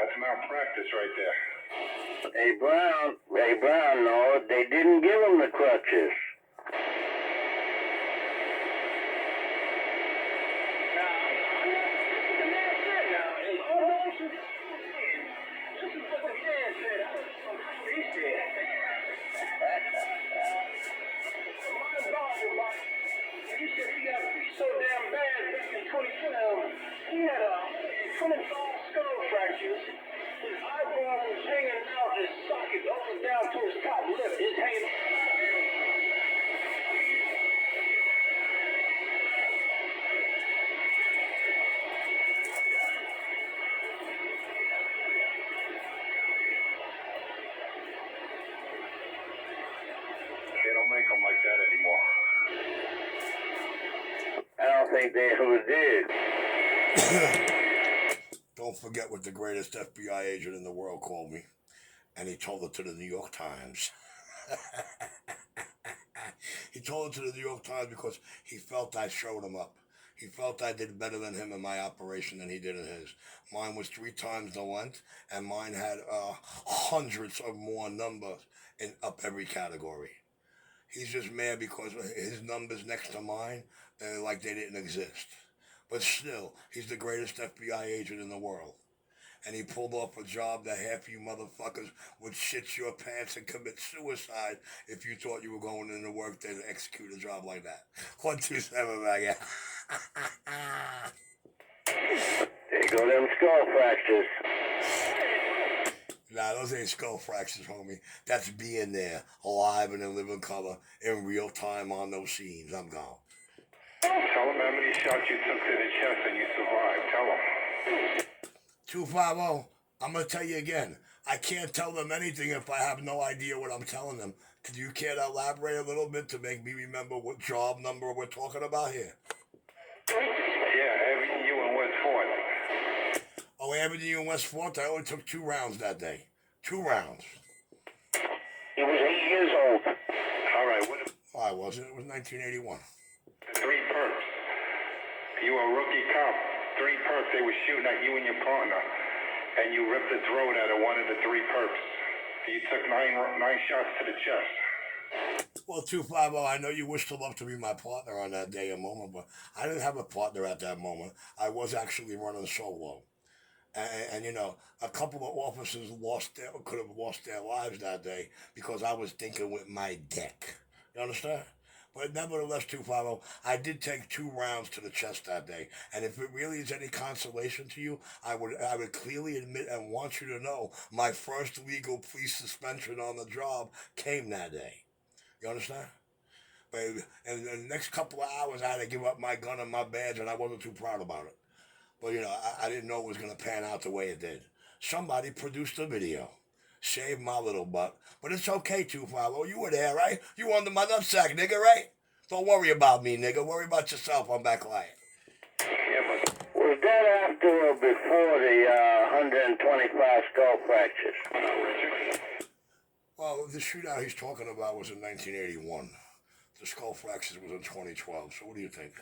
That's malpractice right there. Hey, Brown, no, they didn't give him the crutches. So damn bad back in 2012, he had a 25 skull fractures. His eyeball was hanging out his socket all down to his top lip. It's hanging. They don't make them like that anymore. I don't think they ever did. Don't forget what the greatest FBI agent in the world called me. And he told it to the New York Times. He told it to the New York Times because he felt I showed him up. He felt I did better than him in my operation than he did in his. Mine was 3 times the length, and mine had hundreds of more numbers in up every category. He's just mad because his numbers next to mine, they're like they didn't exist. But still, he's the greatest FBI agent in the world. And he pulled off a job that half you motherfuckers would shit your pants and commit suicide if you thought you were going into work to execute a job like that. 127, man. There go them skull fractures. Nah, those ain't skull fractures, homie. That's being there, alive and in living color, in real time on those scenes. I'm gone. Tell him how many shots you took to the chest and you survived. Tell him. 250, I'm going to tell you again. I can't tell them anything if I have no idea what I'm telling them. Could you care to elaborate a little bit to make me remember what job number we're talking about here? Yeah, Avenue and West 4th. Oh, Avenue and West 4th, I only took 2 rounds that day. 2 rounds. He was 8 years old. All right, what? Oh, I wasn't. It was 1981. 3 perps. You were a rookie cop. 3 perps. They were shooting at you and your partner, and you ripped the throat out of one of the 3 perps. You took 9 shots to the chest. Well, 250, I know you wish to love to be my partner on that day and moment, but I didn't have a partner at that moment. I was actually running solo. And you know, a couple of officers could have lost their lives that day because I was thinking with my dick. You understand? But nevertheless, 250, I did take 2 rounds to the chest that day. And if it really is any consolation to you, I would clearly admit and want you to know my first legal police suspension on the job came that day. You understand? But in the next couple of hours, I had to give up my gun and my badge, and I wasn't too proud about it. But, you know, I didn't know it was going to pan out the way it did. Somebody produced a video. Saved my little butt. But it's okay, 250. You were there, right? You under my nutsack, nigga, right? Don't worry about me, nigga. Worry about yourself. I'm back quiet. Yeah, but Was that after or before the 125 skull fractures? Well, the shootout he's talking about was in 1981. The skull fractures was in 2012. So what do you think?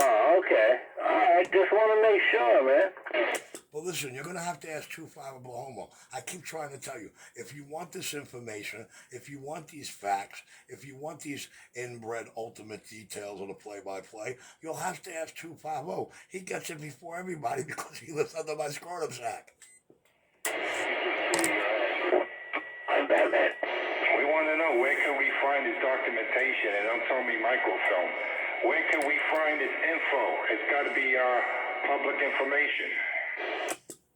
Oh, okay. All right, just want to make sure, man. Well, listen, you're going to have to ask 25 Oklahoma. I keep trying to tell you, if you want this information, if you want these facts, if you want these inbred ultimate details of the play-by-play, you'll have to ask 250. He gets it before everybody because he lives under my scrotum sack. I'm Batman. we want to know, where can we find his documentation? And don't tell me microfilm. Where can we find his info? It's got to be public information.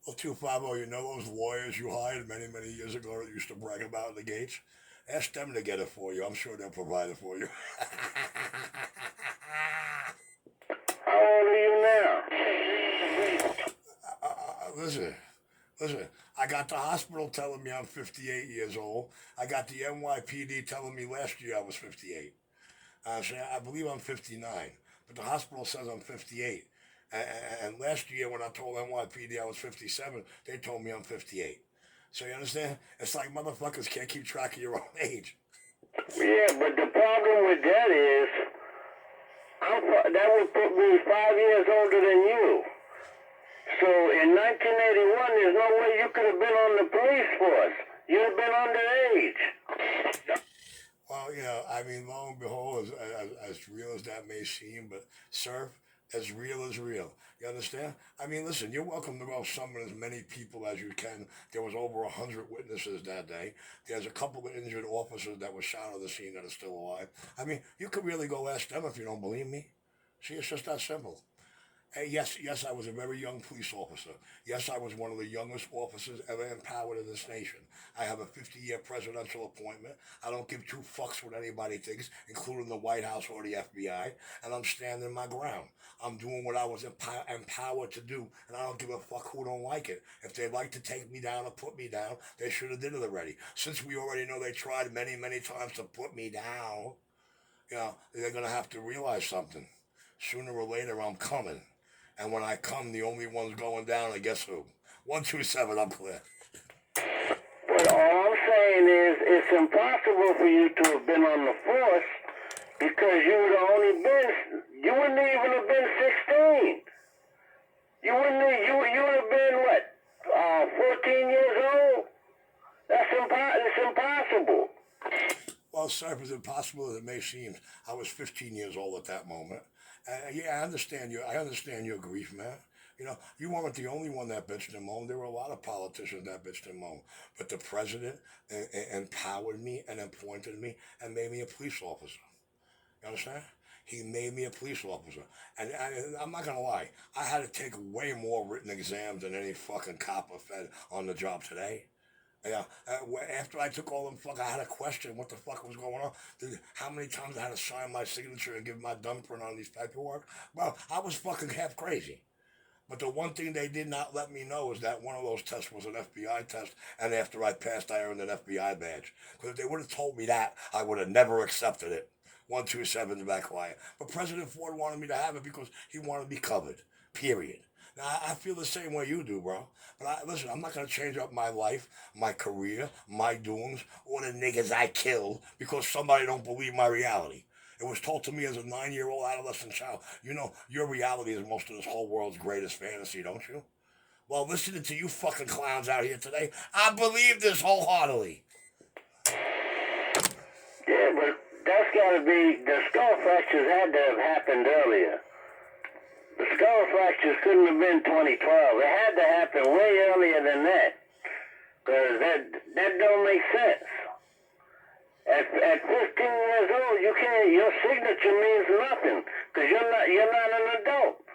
Well, 250, you know those lawyers you hired many, many years ago that used to brag about the gates? Ask them to get it for you. I'm sure they'll provide it for you. How old are you now? Listen. I got the hospital telling me I'm 58 years old. I got the NYPD telling me last year I was 58. So I believe I'm 59, but the hospital says I'm 58. And last year when I told NYPD I was 57, they told me I'm 58. So you understand? It's like motherfuckers can't keep track of your own age. Yeah, but the problem with that is, that would put me 5 years older than you. So in 1981, there's no way you could have been on the police force. You'd have been underage. Well, I mean, lo and behold, as real as that may seem, but sir, as real as real. You understand? I mean, listen, you're welcome to go summon as many people as you can. There was over 100 witnesses that day. There's a couple of injured officers that were shot on the scene that are still alive. I mean, you could really go ask them if you don't believe me. See, it's just that simple. Hey, yes, I was a very young police officer. Yes, I was one of the youngest officers ever empowered in this nation. I have a 50-year presidential appointment. I don't give two fucks what anybody thinks, including the White House or the FBI, and I'm standing my ground. I'm doing what I was empowered to do, and I don't give a fuck who don't like it. If they'd like to take me down or put me down, they should have did it already. Since we already know they tried many, many times to put me down, they're going to have to realize something. Sooner or later, I'm coming. And when I come, the only one's going down, I guess who? 127, I'm clear. But all I'm saying is it's impossible for you to have been on the force because you wouldn't even have been 16. You would have been what, 14 years old? It's impossible. Well, sir, as impossible as it may seem, I was 15 years old at that moment. Yeah, I understand your grief, man. You weren't the only one that bitched and moaned. There were a lot of politicians that bitched and moaned. But the president empowered me and appointed me and made me a police officer. You understand? He made me a police officer. And I'm not going to lie. I had to take way more written exams than any fucking cop or fed on the job today. Yeah, after I took all them I had a question what the fuck was going on. How many times I had to sign my signature and give my thumbprint on these paperwork? Well, I was fucking half crazy. But the one thing they did not let me know is that one of those tests was an FBI test, and after I passed, I earned an FBI badge. Because if they would have told me that, I would have never accepted it. 127's back quiet. But President Ford wanted me to have it because he wanted me covered. Period. Now, I feel the same way you do, bro. But listen, I'm not going to change up my life, my career, my doings, or the niggas I killed because somebody don't believe my reality. It was told to me as a 9-year-old adolescent child, your reality is most of this whole world's greatest fantasy, don't you? Well, listening to you fucking clowns out here today, I believe this wholeheartedly. Yeah, but that's got to be, the skull fractures had to have happened earlier. The skull fractures couldn't have been 2012. It had to happen way earlier than that. Because that don't make sense. At 15 years old, your signature means nothing. Because you're not an adult.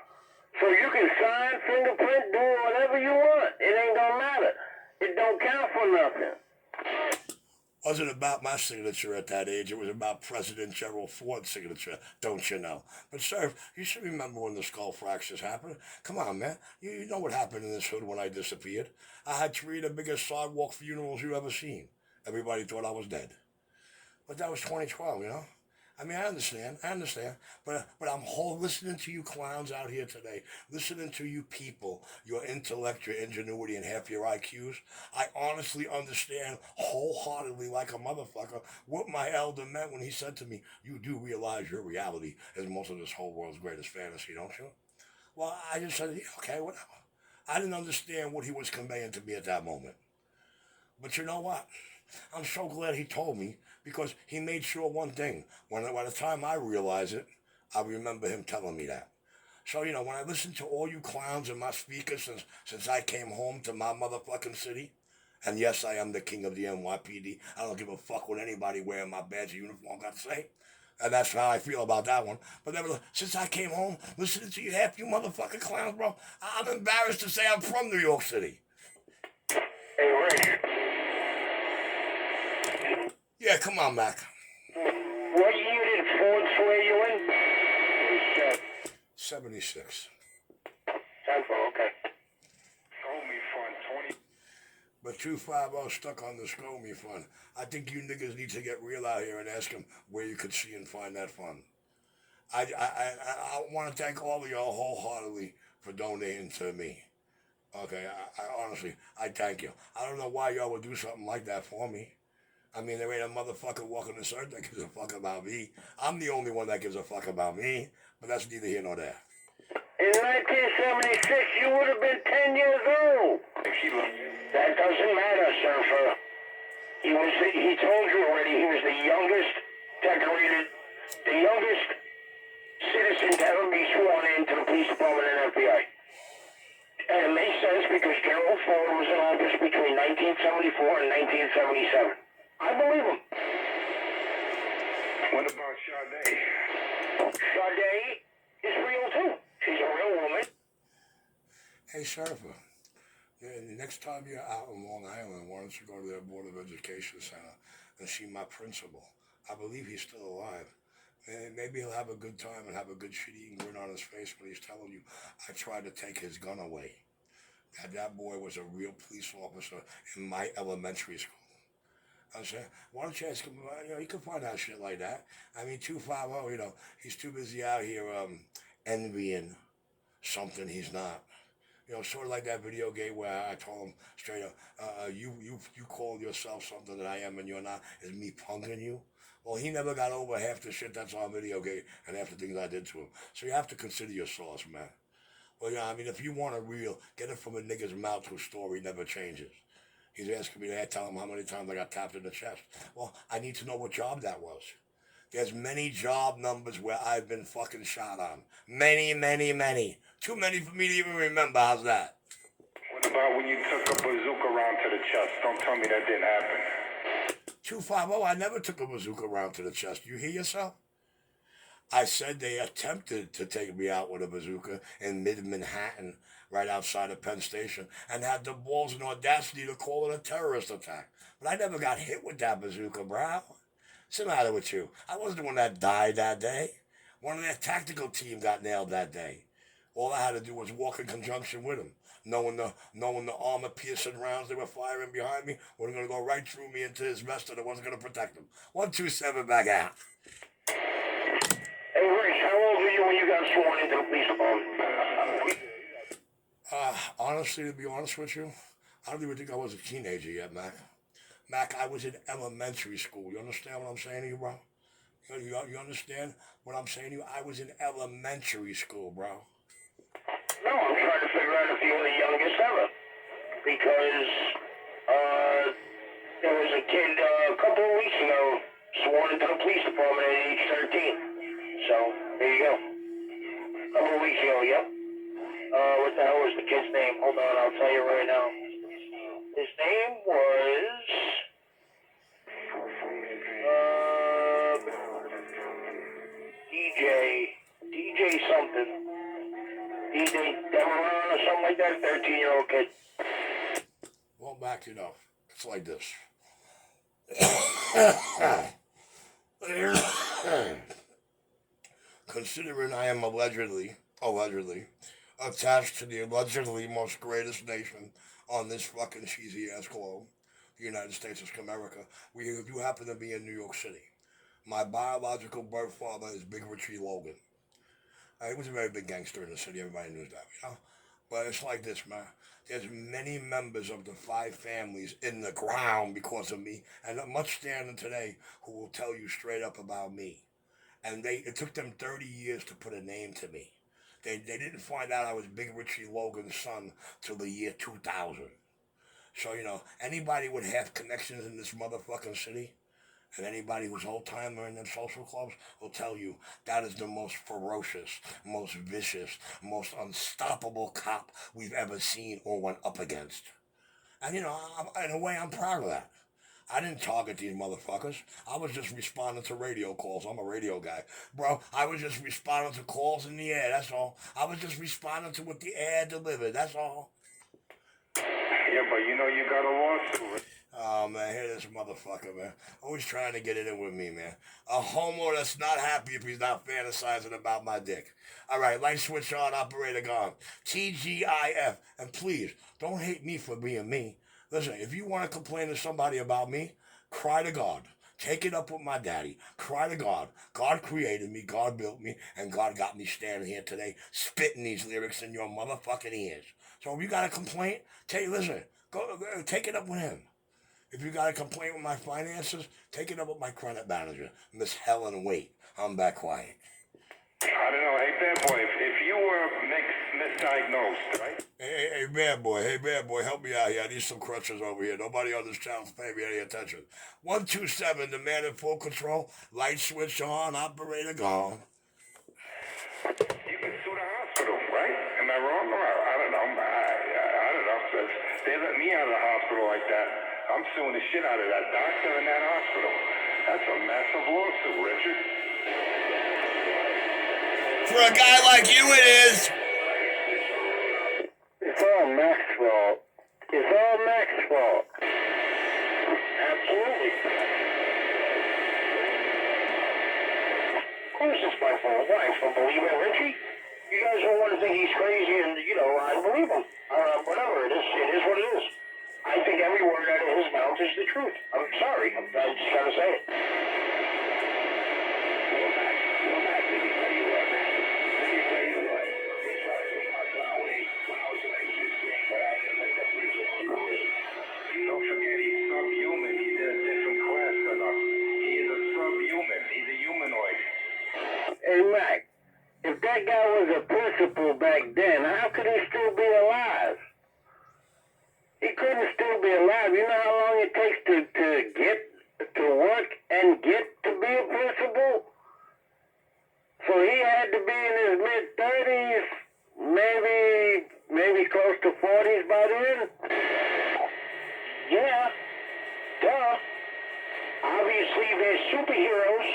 So you can sign, fingerprint, do whatever you want. It ain't gonna matter. It don't count for nothing. Wasn't about my signature at that age. It was about President Gerald Ford's signature, don't you know? But, sir, you should remember when the skull fractures happened. Come on, man. You know what happened in this hood when I disappeared. I had 3 of the biggest sidewalk funerals you ever seen. Everybody thought I was dead. But that was 2012, I mean, I understand, but I'm listening to you clowns out here today, listening to you people, your intellect, your ingenuity, and half your IQs. I honestly understand wholeheartedly like a motherfucker what my elder meant when he said to me, you do realize your reality is most of this whole world's greatest fantasy, don't you? Well, I just said, yeah, okay, whatever. I didn't understand what he was conveying to me at that moment. But you know what? I'm so glad he told me because he made sure one thing. By the time I realize it, I remember him telling me that. So, when I listen to all you clowns in my speakers since I came home to my motherfucking city, and yes, I am the king of the NYPD. I don't give a fuck what anybody wearing my badge or uniform got to say. And that's how I feel about that one. But nevertheless, since I came home, listening to you half you motherfucking clowns, bro, I'm embarrassed to say I'm from New York City. Hey, Rick. Yeah, come on, Mac. What year did Ford swear you in? 76. Okay. SCOME Fund 20. But 250 stuck on the SCOME fund. I think you niggas need to get real out here and ask him where you could see and find that fund. I want to thank all of y'all wholeheartedly for donating to me. Okay, I honestly, I thank you. I don't know why y'all would do something like that for me. I mean, there ain't a motherfucker walking this earth that gives a fuck about me. I'm the only one that gives a fuck about me, but that's neither here nor there. In 1976, you would have been 10 years old. That doesn't matter, Surfer. He told you already he was the youngest citizen to ever be sworn into the police department and FBI. And it makes sense because General Ford was in office between 1974 and 1977. I believe him. What about Sade? Sade is real too. She's a real woman. Hey, Surfer, the next time you're out in Long Island, why don't you go to the Board of Education Center and see my principal? I believe he's still alive. And maybe he'll have a good time and have a good shit-eating grin on his face when he's telling you, I tried to take his gun away. That boy was a real police officer in my elementary school. I said, why don't you ask him about, he can find out shit like that. I mean, 250, he's too busy out here envying something he's not. Sort of like that video game where I told him straight up, you call yourself something that I am and you're not, is me punking you. Well, he never got over half the shit that's on video game and half the things I did to him. So you have to consider your source, man. Well, if you want a real, get it from a nigga's mouth whose story never changes. He's asking me to tell him how many times I got tapped in the chest. Well, I need to know what job that was. There's many job numbers where I've been fucking shot on. Many, many, many. Too many for me to even remember. How's that? What about when you took a bazooka round to the chest? Don't tell me that didn't happen. 250, I never took a bazooka round to the chest. You hear yourself? I said they attempted to take me out with a bazooka in mid-Manhattan, right outside of Penn Station, and had the balls and audacity to call it a terrorist attack. But I never got hit with that bazooka, bro. What's the matter with you? I wasn't the one that died that day. One of their tactical team got nailed that day. All I had to do was walk in conjunction with them. Knowing the armor-piercing rounds they were firing behind me were going to go right through me into his vest and it wasn't going to protect him. 127 back out. Hey, Rich, how old were you when you got sworn into the police department? Honestly, to be honest with you, I don't even think I was a teenager yet, Mac. Mac, I was in elementary school. You understand what I'm saying to you, bro? You understand what I'm saying to you? I was in elementary school, bro. No, I'm trying to figure out if you were the youngest ever. Because there was a kid a couple of weeks ago sworn into the police department at age 13. So, there you go. A couple of weeks ago, yep. What the hell was the kid's name? Hold on, I'll tell you right now. His name was... DJ something. DJ Demeron or something like that, 13-year-old kid. Well, Mac, it's like this. Considering I am allegedly attached to the allegedly most greatest nation on this fucking cheesy ass globe, the United States of America, we do happen to be in New York City. My biological birth father is Big Richie Logan. He was a very big gangster in the city. Everybody knew that, But it's like this, man. There's many members of the 5 families in the ground because of me, and much standing today who will tell you straight up about me. And it took them 30 years to put a name to me. They didn't find out I was Big Richie Logan's son till the year 2000. So, anybody with half connections in this motherfucking city, and anybody who's old-timer in them social clubs will tell you that is the most ferocious, most vicious, most unstoppable cop we've ever seen or went up against. And, in a way, I'm proud of that. I didn't target these motherfuckers. I was just responding to radio calls. I'm a radio guy. Bro, I was just responding to calls in the air, that's all. I was just responding to what the air delivered, that's all. Yeah, but you got a lawsuit. Oh, man, hear this motherfucker, man. Always trying to get it in with me, man. A homo that's not happy if he's not fantasizing about my dick. All right, light switch on, operator gone. TGIF. And please, don't hate me for being me. Listen, if you want to complain to somebody about me, cry to God. Take it up with my daddy. Cry to God. God created me, God built me, and God got me standing here today spitting these lyrics in your motherfucking ears. So if you got a complaint, go take it up with him. If you got a complaint with my finances, take it up with my credit manager, Miss Helen Waite. I'm back quiet. I don't know. Hey, bad boy, if you were misdiagnosed, right? Hey, bad boy, help me out here. I need some crutches over here. Nobody on this channel's paying me any attention. 127, the man in full control. Light switch on, operator gone. You can sue the hospital, right? Am I wrong? Or I don't know. I don't know. They let me out of the hospital like that. I'm suing the shit out of that doctor in that hospital. That's a massive lawsuit, Richard. For a guy like you, it is. It's all Mac's fault. It's all Mac's fault. Absolutely. Of course it's my fault. Why? I don't believe in Richie. You guys don't want to think he's crazy, and I believe him. Whatever it is what it is. I think every word out of his mouth is the truth. I'm sorry. I just gotta say it. Don't forget, he's subhuman. He's in a different class than us. He is a subhuman. He's a humanoid. Hey, Mac, if that guy was a principal back then, how could he still be alive? He couldn't still be alive. You know how long it takes to get to work and get to be a principal? So he had to be in his mid-30s, maybe close to 40s by then. Yeah. Duh. Obviously, they're superheroes.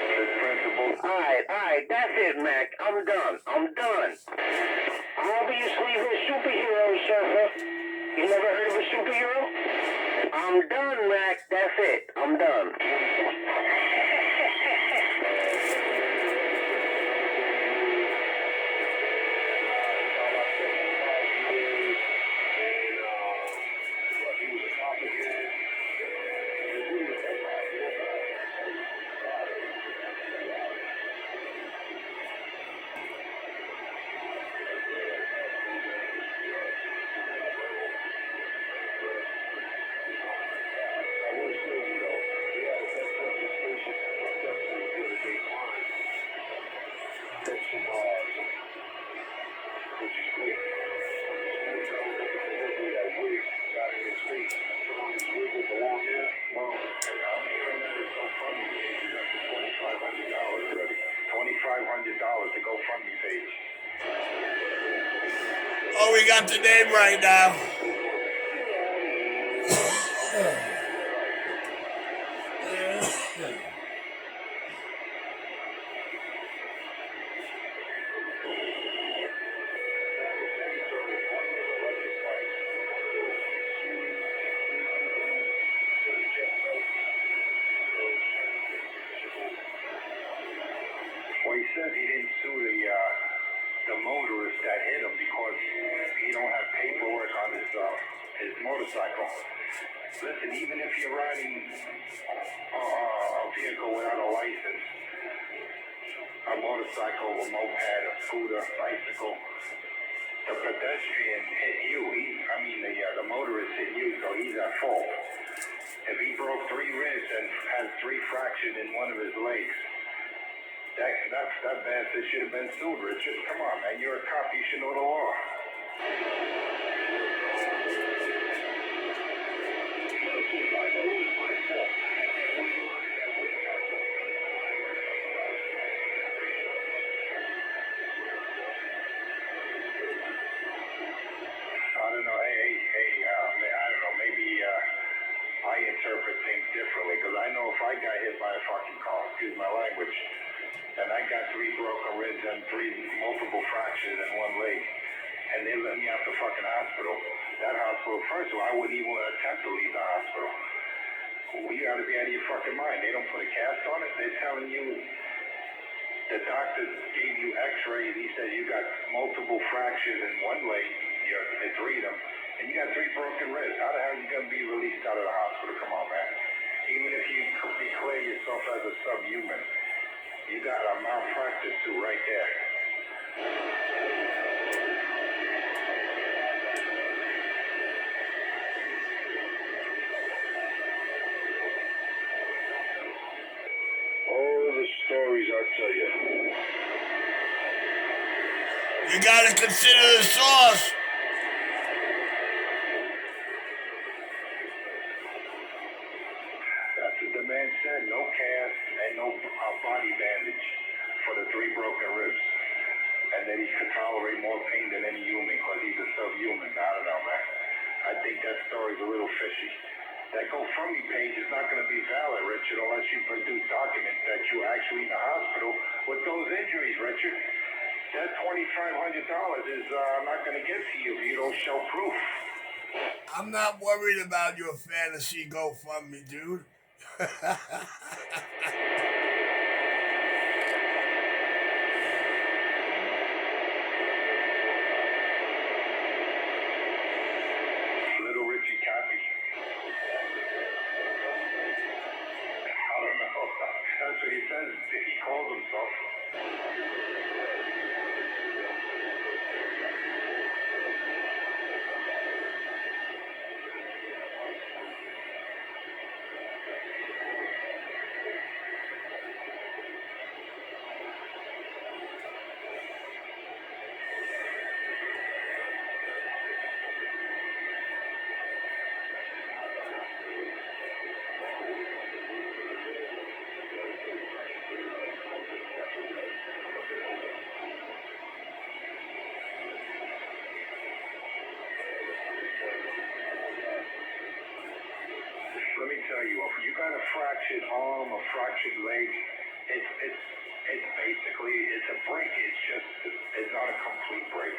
His principal. Alright, that's it, Mac. I'm done. Obviously, they're superheroes, Surfer. You never heard of a superhero? I'm done, Mac. That's it. I'm done. $2,500 to GoFundMe page. Oh, we got the name right now. Well, he says he didn't sue the motorist that hit him because he don't have paperwork on his motorcycle. Listen, even if you're riding a vehicle without a license, a motorcycle, a moped, a scooter, bicycle, the pedestrian hit you. The motorist hit you, so he's at fault. If he broke 3 ribs and has 3 fractures in one of his legs, that bastard should have been sued, Richard. Come on, man. You're a cop. You should know the law. I don't know. I don't know. Maybe I interpret things differently because I know if I got hit by a fucking car, excuse my language, and I got 3 broken ribs and 3 multiple fractures in one leg, and they let me out the fucking hospital. That hospital, first of all, I wouldn't even attempt to leave the hospital. You gotta be out of your fucking mind. They don't put a cast on it. They're telling you, the doctor gave you x-rays. He said you got multiple fractures in one leg, it's 3 of them, and you got 3 broken ribs. How the hell are you gonna be released out of the hospital? Come on, man. Even if you declare yourself as a subhuman, you got a malpractice suit right there. Oh, the stories I tell you. You gotta consider the source. That's what the man said. No cast and no body bandage for the 3 broken ribs. And then he could tolerate more pain than any human because he's a subhuman. I don't know, man. I think that story's a little fishy. That GoFundMe page is not going to be valid, Richard, unless you produce documents that you're actually in the hospital with those injuries, Richard. That $2,500 is not going to get to you if you don't show proof. I'm not worried about your fantasy GoFundMe, dude. Little Richie Cappy. I don't know. That's what he says. He calls himself. Let me tell you, if you got a fractured arm, a fractured leg, it's basically a break. It's not a complete break,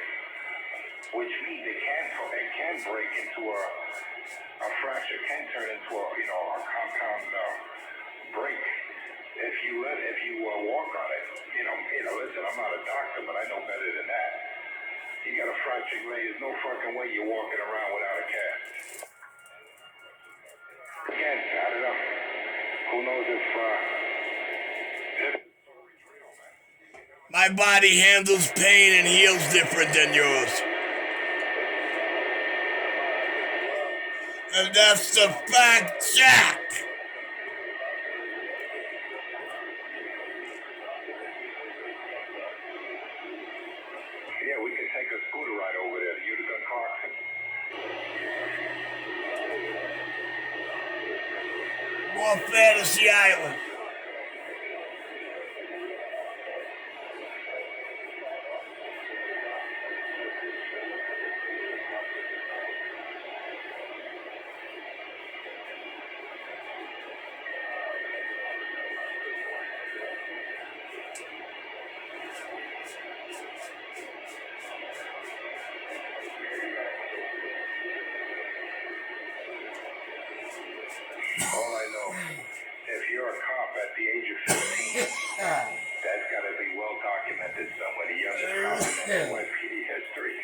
which means it can break into a fracture can turn into a compound break if you walk on it. Listen, I'm not a doctor, but I know better than that. You got a fractured leg. There's no fucking way you're walking around without a cast. Again, I don't know. Who knows if My body handles pain and heals different than yours. And that's the fact, Jack. yeah, we could take a scooter ride over there to Utica Clarkson. More Fantasy Island. All I know, if you're a cop at the age of 15, that's got to be well documented somewhere. The youngest cop in NYPD history.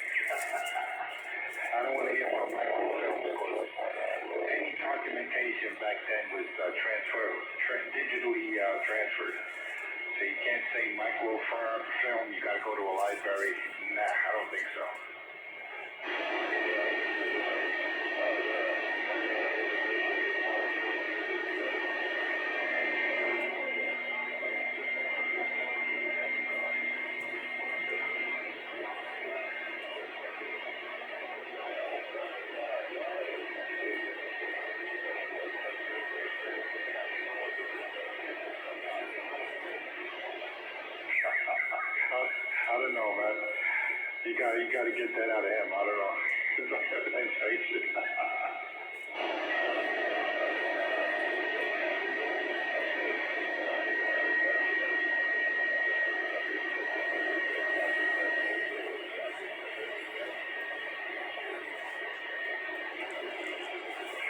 I don't want to hear about microfilm. Any documentation back then was digitally transferred. So you can't say microfilm. You got to go to a library. Nah, I don't think so. I don't know, man. You got to get that out of him. I don't know. It's like a sensation.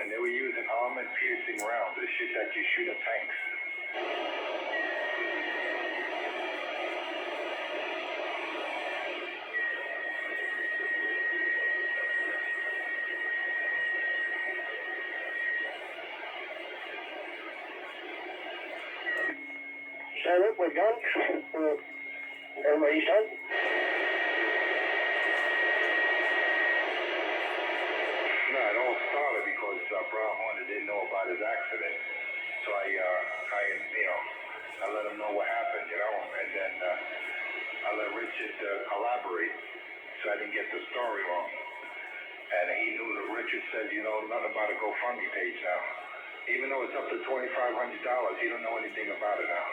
And they were using armor-piercing rounds, the shit that you shoot at tanks. Set up, we're done. Everybody's done. No, it all started because Brown Horner didn't know about his accident. So I let him know what happened, and then I let Richard collaborate. so I didn't get the story wrong. And he knew that Richard said, you know, nothing about a GoFundMe page now. Even though it's up to $2,500, he don't know anything about it now.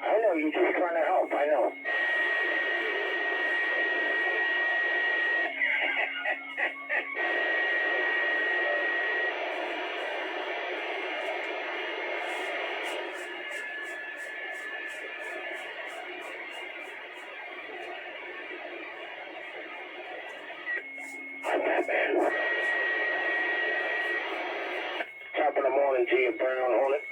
I know, you're just trying to help, I know. I'm Batman. Top of the morning to you, Brown Hornet.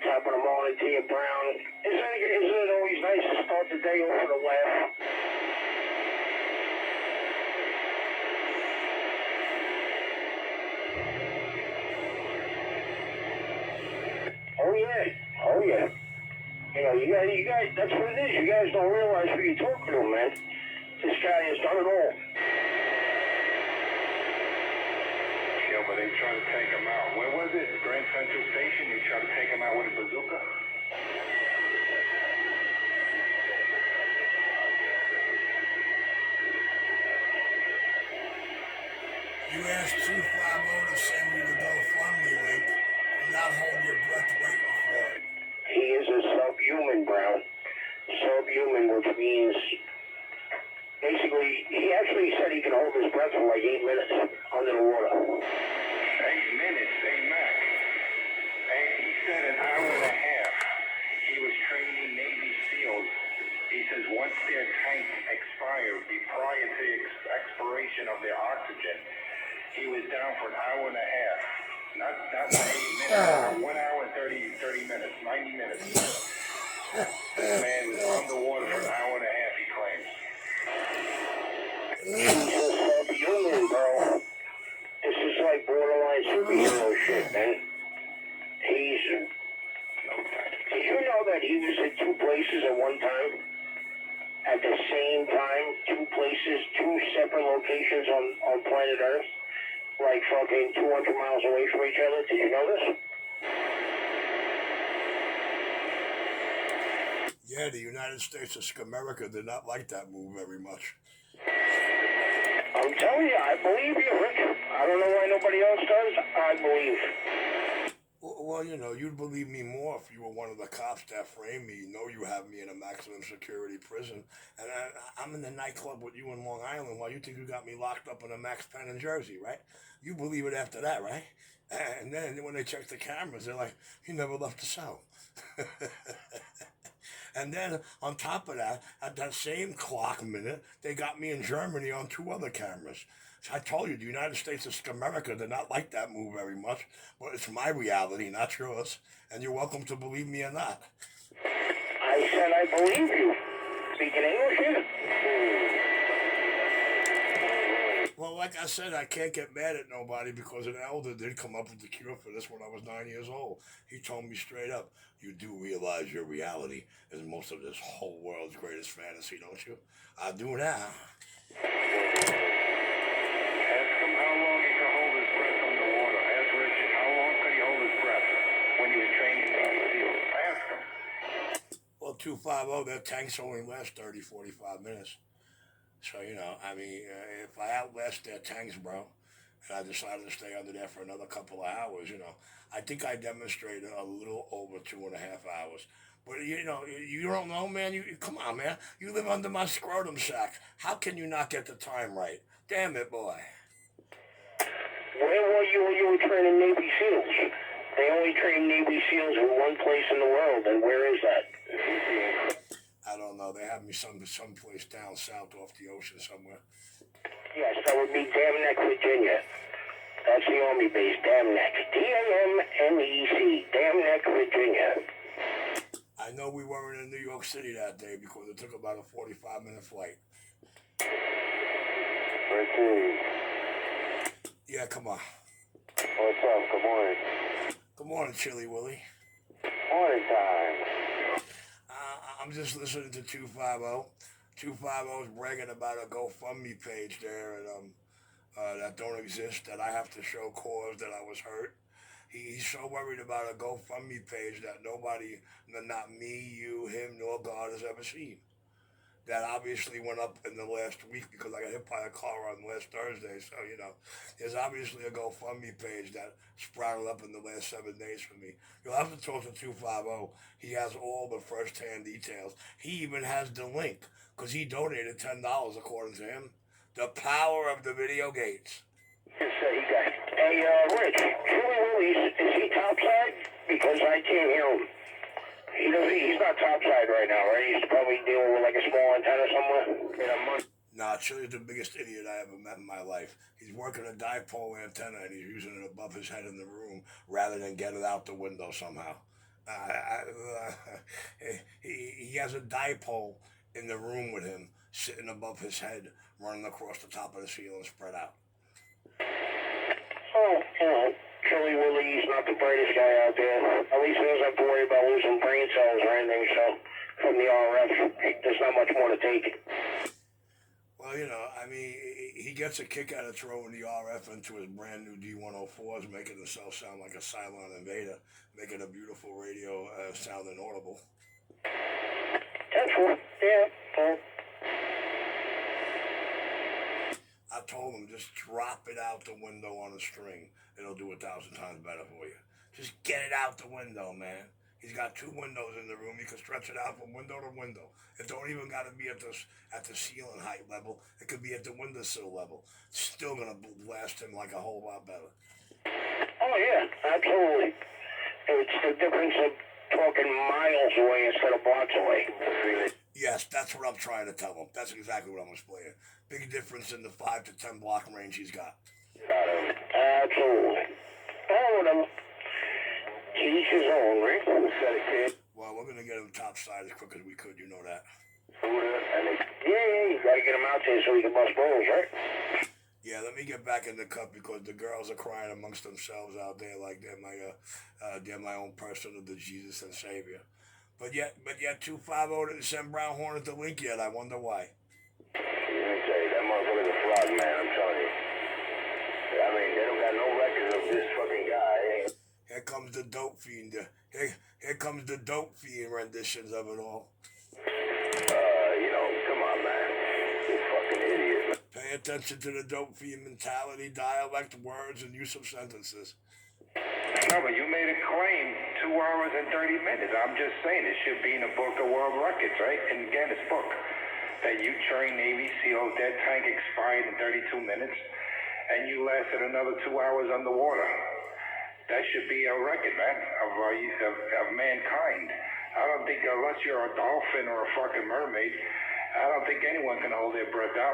Top of the morning to you, Brown. Isn't it always nice to start the day off with a laugh? Oh yeah, oh yeah. You know, you guys, that's what it is. You guys don't realize who you're talking to, man. This guy has done it all. Yeah, but they tried to take him out. Where was it? Grand Central Station? You tried to take him out with a bazooka? You asked 250 to send you the GoFundMe link and not hold your breath waiting for it. He is a subhuman, Brown. Subhuman, which means basically, he actually said he can hold his breath for like 8 minutes under the water. 8 minutes, hey Mac. Hey, he said an hour and a half. He was training Navy SEALs. He says once their tank expired, prior to the expiration of their oxygen, he was down for an hour and a half. Not 8 minutes, 1 hour and 30 minutes, 90 minutes. This man was underwater for an hour and a half, he claims. He's a subhuman, bro. This is like borderline superhero shit, man. Did you know that he was in 2 places at one time? At the same time, 2 places, 2 separate locations on planet Earth? Like fucking 200 miles away from each other? Did you know this? Yeah, the United States of America did not like that move very much. I'm telling you, I believe you, Rick. I don't know why nobody else does. I believe. Well, you know, you'd believe me more if you were one of the cops that framed me. You know you have me in a maximum security prison. And I'm in the nightclub with you in Long Island while you think you got me locked up in a Max Pen in Jersey, right? You believe it after that, right? And then when they check the cameras, they're like, he never left the cell. And then on top of that, at that same clock minute, they got me in Germany on 2 other cameras. So I told you, the United States of America did not like that move very much, but it's my reality, not yours. And you're welcome to believe me or not. I said I believe you. Speaking English here? Well, like I said, I can't get mad at nobody because an elder did come up with the cure for this when I was 9 years old. He told me straight up, you do realize your reality is most of this whole world's greatest fantasy, don't you? I do now. Ask him how long he could hold his breath underwater. Ask Richard how long could he hold his breath when he was training Navy SEALs. Ask him. Well, 250, their tanks only last 30, 45 minutes. So, you know, I mean, if I outlast their tanks, bro, and I decided to stay under there for another couple of hours, you know, I think I demonstrated a little over 2.5 hours. But, you know, you don't know, man. Come on, man. You live under my scrotum sack. How can you not get the time right? Damn it, boy. Where were you when you were training Navy SEALs? They only train Navy SEALs in one place in the world, and where is that? I don't know. They have me someplace down south off the ocean somewhere. Yes, that would be Dam Neck, Virginia. That's the Army base, Dam Neck. D-A-M-N-E-C, Dam Neck, Virginia. I know we weren't in New York City that day because it took about a 45-minute flight. Richie, Yeah, come on. what's up? Good morning. Good morning, Chili Willie. Morning time. I'm just listening to 250. 250 is bragging about a GoFundMe page there, and that don't exist, that I have to show cause that I was hurt. He's so worried about a GoFundMe page that nobody, not me, you, him, nor God has ever seen. That obviously went up in the last week because I got hit by a car on last Thursday. So, there's obviously a GoFundMe page that sprouted up in the last 7 days for me. You'll have to talk to 250. He has all the first-hand details. He even has the link because he donated $10 according to him. The power of the video gates. He got. Hey, Rich, Chili Willie, is he topside? Because I can't hear him. He's not topside right now, right? He's probably dealing with like a small antenna somewhere in a month. Nah, Chili's the biggest idiot I ever met in my life. He's working a dipole antenna and he's using it above his head in the room rather than get it out the window somehow. He has a dipole in the room with him, sitting above his head, running across the top of the ceiling, spread out. Oh, Chili Willie's not the brightest guy out there. At least he doesn't have to worry about losing brain cells or anything, so from the RF, there's not much more to take. Well, he gets a kick out of throwing the RF into his brand new D104s, making himself sound like a Cylon invader, making a beautiful radio sound inaudible. That's what, yeah. I told him, just drop it out the window on a string. It'll do 1,000 times better for you. Just get it out the window, man. He's got 2 windows in the room. You can stretch it out from window to window. It don't even got to be at the ceiling height level. It could be at the windowsill level. It's still going to blast him like a whole lot better. Oh, yeah, absolutely. It's the difference of talking miles away instead of blocks away. Yes, that's what I'm trying to tell him. That's exactly what I'm explaining. Big difference in the 5 to 10 block range he's got. Absolutely. All of them. Each his own, right? Kid. Well, we're going to get him topside as quick as we could. You know that. Yeah, you got to get him out there so he can bust balls, right? Yeah, let me get back in the cup because the girls are crying amongst themselves out there like they're my own personal Jesus and Savior. But yet 250 didn't send Brown Hornet the link yet. I wonder why. Let me tell you, that motherfucker's a fraud, man, I'm telling you. I mean, they don't got no record of this fucking guy. Here comes the dope fiend. Here comes the dope fiend renditions of it all. Come on, man. You fucking idiot. Pay attention to the dope fiend mentality, dialect, words, and use of sentences. No, but you made a claim 2 hours and 30 minutes. I'm just saying it should be in the book of world records, right? In Guinness book. That you trained Navy SEALs, that tank expired in 32 minutes, and you lasted another 2 hours underwater. That should be a record, man, of mankind. I don't think, unless you're a dolphin or a fucking mermaid, I don't think anyone can hold their breath out